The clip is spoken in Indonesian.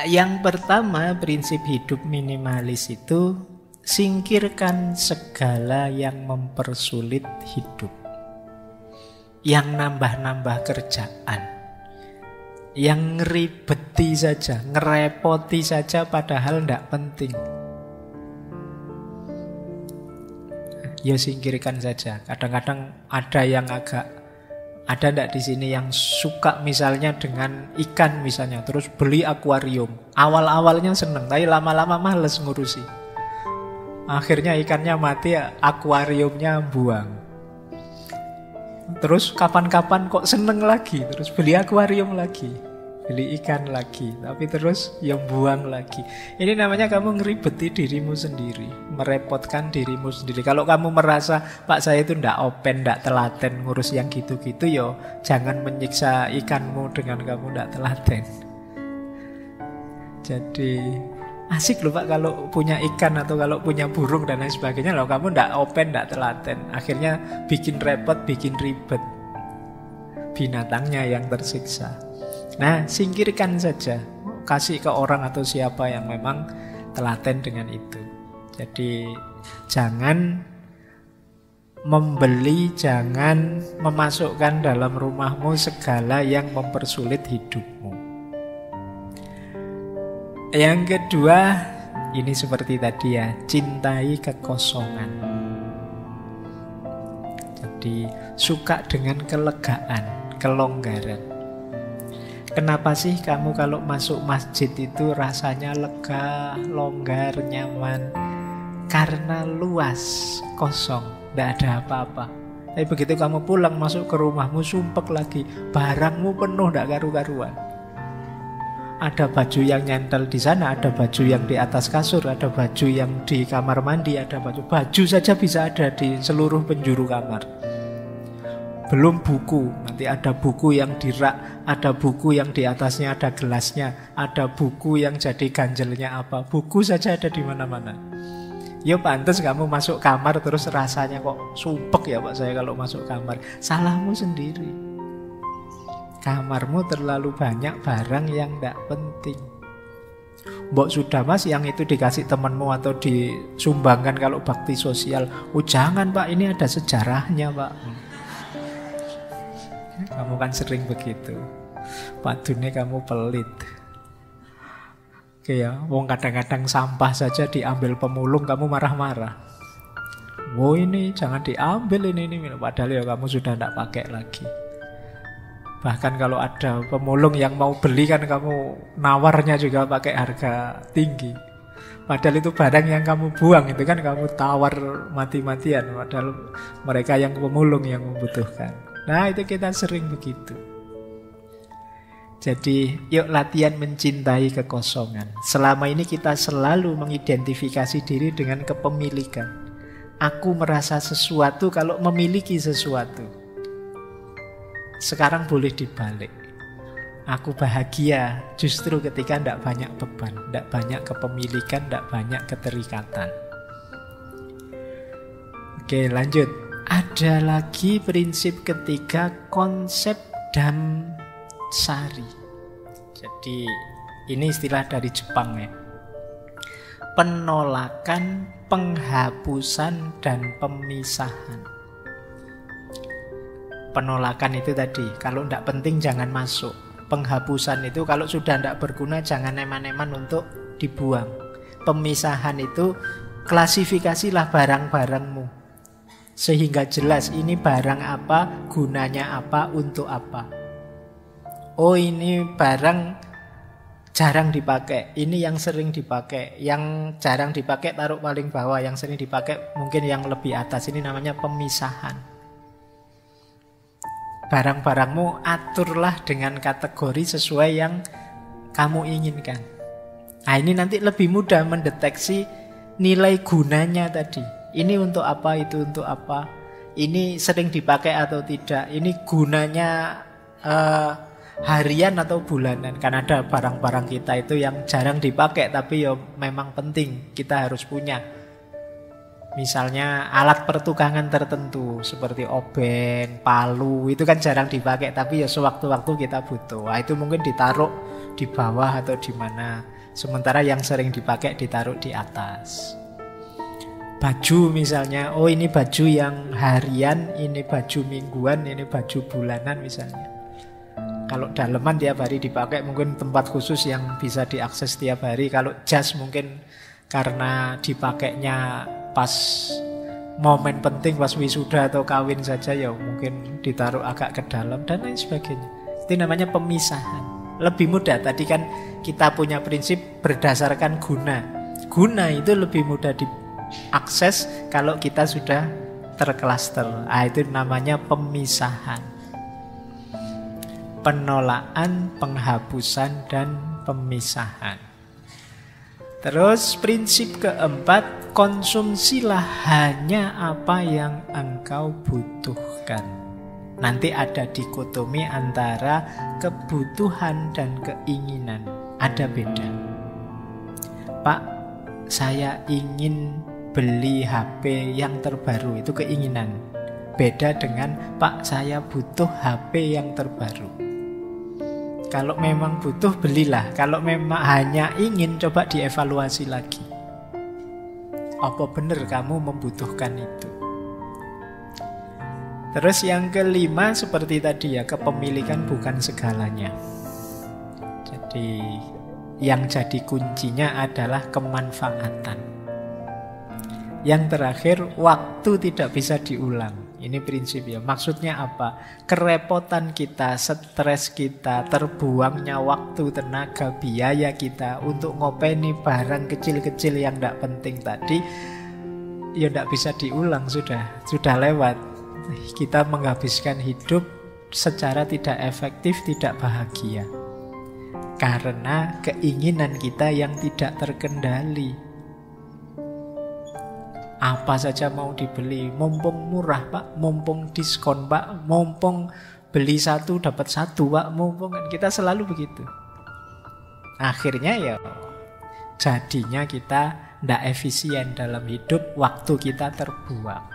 Yang pertama, prinsip hidup minimalis itu singkirkan segala yang mempersulit hidup, yang nambah-nambah kerjaan, yang ngeribeti saja, ngerepoti saja padahal tidak penting. Ya singkirkan saja. Kadang-kadang ada yang ada ndak di sini yang suka misalnya dengan ikan misalnya, terus beli akuarium. Awal-awalnya seneng, tapi lama-lama males ngurusi. Akhirnya ikannya mati, akuariumnya buang. Terus kapan-kapan kok seneng lagi, terus beli akuarium lagi, beli ikan lagi, tapi terus yang buang lagi. Ini namanya kamu ngeribeti dirimu sendiri, merepotkan dirimu sendiri. Kalau kamu merasa Pak saya itu ndak open, ndak telaten ngurus yang gitu-gitu, yo jangan menyiksa ikanmu dengan kamu ndak telaten. Jadi asik loh Pak kalau punya ikan atau kalau punya burung dan lain sebagainya. Loh kamu ndak open, ndak telaten, akhirnya bikin repot, bikin ribet, binatangnya yang tersiksa. Nah, singkirkan saja. Kasih ke orang atau siapa yang memang telaten dengan itu. Jadi jangan membeli, jangan memasukkan dalam rumahmu segala yang mempersulit hidupmu. Yang kedua, ini seperti tadi ya, cintai kekosongan. Jadi suka dengan kelegaan, kelonggaran. Kenapa sih kamu kalau masuk masjid itu rasanya lega, longgar, nyaman? Karena luas, kosong, tidak ada apa-apa. Tapi begitu kamu pulang masuk ke rumahmu, sumpek lagi, barangmu penuh, tidak karu-karuan. Ada baju yang nyentel di sana, ada baju yang di atas kasur, ada baju yang di kamar mandi, ada baju saja bisa ada di seluruh penjuru kamar. Belum buku, nanti ada buku yang di rak, ada buku yang di atasnya ada gelasnya, ada buku yang jadi ganjelnya apa. Buku saja ada di mana-mana. Ya pantas kamu masuk kamar terus rasanya kok sumpek ya Pak saya kalau masuk kamar. Salahmu sendiri. Kamarmu terlalu banyak barang yang tidak penting. Mbok sudah mas yang itu dikasih temanmu atau disumbangkan kalau bakti sosial. Oh jangan Pak, ini ada sejarahnya Pak. Kamu kan sering begitu. Pak Dune kamu pelit. Oke ya, wong kadang-kadang sampah saja diambil pemulung kamu marah-marah. Oh ini jangan diambil ini. Padahal ya kamu sudah tidak pakai lagi. Bahkan kalau ada pemulung yang mau beli kan kamu nawarnya juga pakai harga tinggi. Padahal itu barang yang kamu buang, itu kan kamu tawar mati-matian. Padahal mereka yang pemulung yang membutuhkan. Nah itu kita sering begitu. Jadi yuk latihan mencintai kekosongan. Selama ini kita selalu mengidentifikasi diri dengan kepemilikan. Aku merasa sesuatu kalau memiliki sesuatu. Sekarang boleh dibalik. Aku bahagia justru ketika tidak banyak beban, tidak banyak kepemilikan, tidak banyak keterikatan. Oke lanjut. Ada lagi prinsip ketiga, konsep Damsari. Jadi ini istilah dari Jepang ya. Penolakan, penghapusan, dan pemisahan. Penolakan itu tadi, kalau tidak penting jangan masuk. Penghapusan itu kalau sudah tidak berguna jangan eman-eman untuk dibuang. Pemisahan itu klasifikasilah barang-barangmu sehingga jelas ini barang apa, gunanya apa, untuk apa. Oh ini barang jarang dipakai, ini yang sering dipakai. Yang jarang dipakai taruh paling bawah, yang sering dipakai mungkin yang lebih atas. Ini namanya pemisahan. Barang-barangmu aturlah dengan kategori sesuai yang kamu inginkan. Nah ini nanti lebih mudah mendeteksi nilai gunanya tadi. Ini untuk apa, itu untuk apa. Ini sering dipakai atau tidak. Ini gunanya harian atau bulanan. Kan ada barang-barang kita itu yang jarang dipakai tapi ya memang penting kita harus punya. Misalnya alat pertukangan tertentu seperti obeng, palu, itu kan jarang dipakai tapi ya sewaktu-waktu kita butuh. Nah, itu mungkin ditaruh di bawah atau di mana. Sementara yang sering dipakai ditaruh di atas. Baju misalnya, oh ini baju yang harian, ini baju mingguan, ini baju bulanan misalnya. Kalau daleman tiap hari dipakai, mungkin tempat khusus yang bisa diakses tiap hari. Kalau jas mungkin karena dipakainya pas momen penting, pas wisuda atau kawin saja, ya mungkin ditaruh agak ke dalam dan lain sebagainya. Itu namanya pemisahan. Lebih mudah, tadi kan kita punya prinsip berdasarkan guna. Guna itu lebih mudah diakses kalau kita sudah terklaster. Itu namanya pemisahan. Penolakan, penghapusan, dan pemisahan. Terus prinsip keempat, konsumsilah hanya apa yang engkau butuhkan. Nanti ada dikotomi antara kebutuhan dan keinginan. Ada beda. Pak, saya ingin beli HP yang terbaru, itu keinginan. Beda dengan Pak, saya butuh HP yang terbaru. Kalau memang butuh, belilah. Kalau memang hanya ingin, coba dievaluasi lagi. Apa benar kamu membutuhkan itu? Terus yang kelima seperti tadi ya, kepemilikan bukan segalanya. Jadi yang jadi kuncinya adalah kemanfaatan. Yang terakhir, waktu tidak bisa diulang. Ini prinsip ya. Maksudnya apa? Kerepotan kita, stres kita, terbuangnya waktu, tenaga, biaya kita untuk ngopeni barang kecil-kecil yang tidak penting tadi, ya tidak bisa diulang, sudah lewat. Kita menghabiskan hidup secara tidak efektif, tidak bahagia. Karena keinginan kita yang tidak terkendali. Apa saja mau dibeli, mumpung murah Pak, mumpung diskon Pak, mumpung beli satu dapat satu Pak, mumpung. Kita selalu begitu. Akhirnya ya jadinya kita tidak efisien dalam hidup, waktu kita terbuang.